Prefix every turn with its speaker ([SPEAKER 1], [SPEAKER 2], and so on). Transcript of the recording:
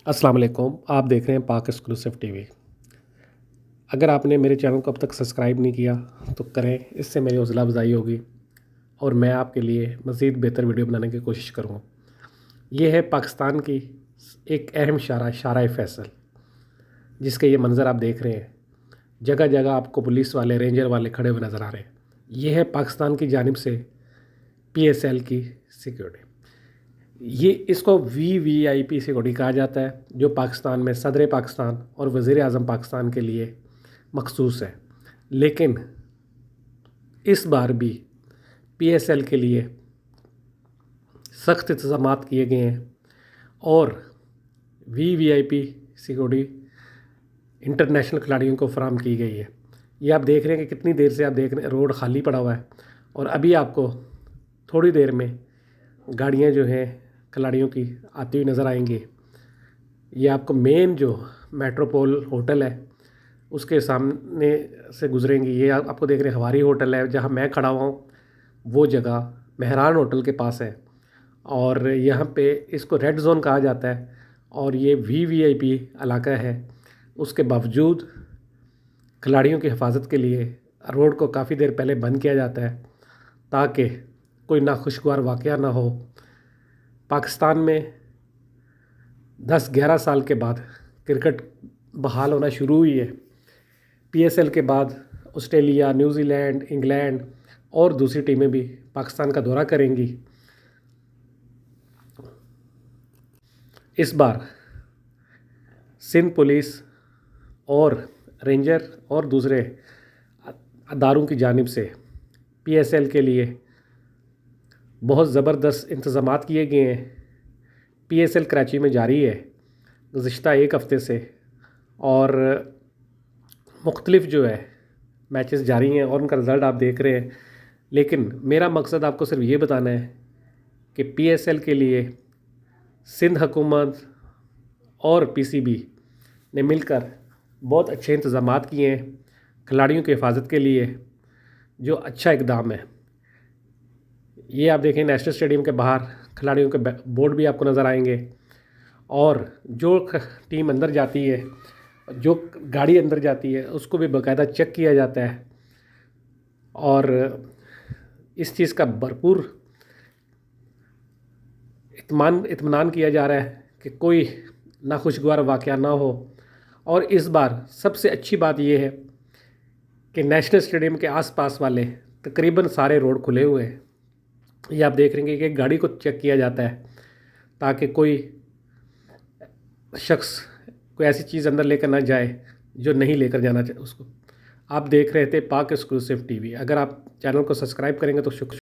[SPEAKER 1] अस्सलाम वालेकुम। आप देख रहे हैं पाक एक्सक्लूसिव टीवी। अगर आपने मेरे चैनल को अब तक सब्सक्राइब नहीं किया तो करें, इससे मेरी हौसला अफजाई होगी और मैं आपके लिए मज़ीद बेहतर वीडियो बनाने की कोशिश करूँगा। ये है पाकिस्तान की एक अहम शारा फैसल, जिसके ये मंज़र आप देख रहे हैं। जगह जगह आपको पुलिस वाले, रेंजर वाले खड़े हुए नज़र आ रहे हैं। ये है पाकिस्तान की जानिब से PSL की सिक्योरिटी। ये इसको VVIP सिक्योरिटी कहा जाता है, जो पाकिस्तान में सदर पाकिस्तान और वज़ीर आज़म पाकिस्तान के लिए मखसूस है। लेकिन इस बार भी PSL के लिए सख्त इंतज़ाम किए गए हैं और VVIP सिक्योरिटी इंटरनेशनल खिलाड़ियों को फराहम की गई है। ये आप देख रहे हैं कि कितनी देर से आप देख रहे हैं रोड खाली पड़ा हुआ है और अभी आपको थोड़ी देर में गाड़ियां जो हैं खिलाड़ियों की आती हुई नज़र आएंगी। ये आपको मेन जो मेट्रोपोल होटल है उसके सामने से गुजरेंगी। ये आपको देख रहे हैं हवारी होटल है, जहाँ मैं खड़ा हुआ हूँ वो जगह मेहरान होटल के पास है और यहाँ पे इसको रेड जोन कहा जाता है और ये VVIP इलाका है। उसके बावजूद खिलाड़ियों की हिफाजत के लिए रोड को काफ़ी देर पहले बंद किया जाता है ताकि कोई नाखुशगवार वाक़या ना हो। पाकिस्तान में 10-11 साल के बाद क्रिकेट बहाल होना शुरू हुई है। PSL के बाद ऑस्ट्रेलिया, न्यूजीलैंड, इंग्लैंड और दूसरी टीमें भी पाकिस्तान का दौरा करेंगी। इस बार सिंध पुलिस और रेंजर और दूसरे अदारों की जानिब से PSL के लिए बहुत ज़बरदस्त इंतज़ाम किए गए हैं। PSL कराची में जारी है गुज़िश्ता एक हफ़्ते से और मुख्तलिफ जो है मैचेस जारी हैं और उनका रिज़ल्ट आप देख रहे हैं। लेकिन मेरा मकसद आपको सिर्फ ये बताना है कि PSL के लिए सिंध हुकूमत और PCB ने मिलकर बहुत अच्छे इंतज़ाम किए हैं खिलाड़ियों की हिफाजत के लिए, जो अच्छा इकदाम है। ये आप देखें नेशनल स्टेडियम के बाहर खिलाड़ियों के बोर्ड भी आपको नज़र आएंगे और जो टीम अंदर जाती है, जो गाड़ी अंदर जाती है, उसको भी बाकायदा चेक किया जाता है और इस चीज़ का भरपूर इत्मीनान किया जा रहा है कि कोई नाखुशगवार वाक़या ना हो। और इस बार सबसे अच्छी बात यह है कि नेशनल स्टेडियम के आसपास वाले तकरीबन सारे रोड खुले हुए हैं। ये आप देख रहे हैं कि एक गाड़ी को चेक किया जाता है ताकि कोई शख्स कोई ऐसी चीज़ अंदर लेकर ना जाए जो नहीं लेकर जाना चाहिए उसको। आप देख रहे थे पाक एक्सक्लूसिव टीवी। अगर आप चैनल को सब्सक्राइब करेंगे तो शुक्रिया।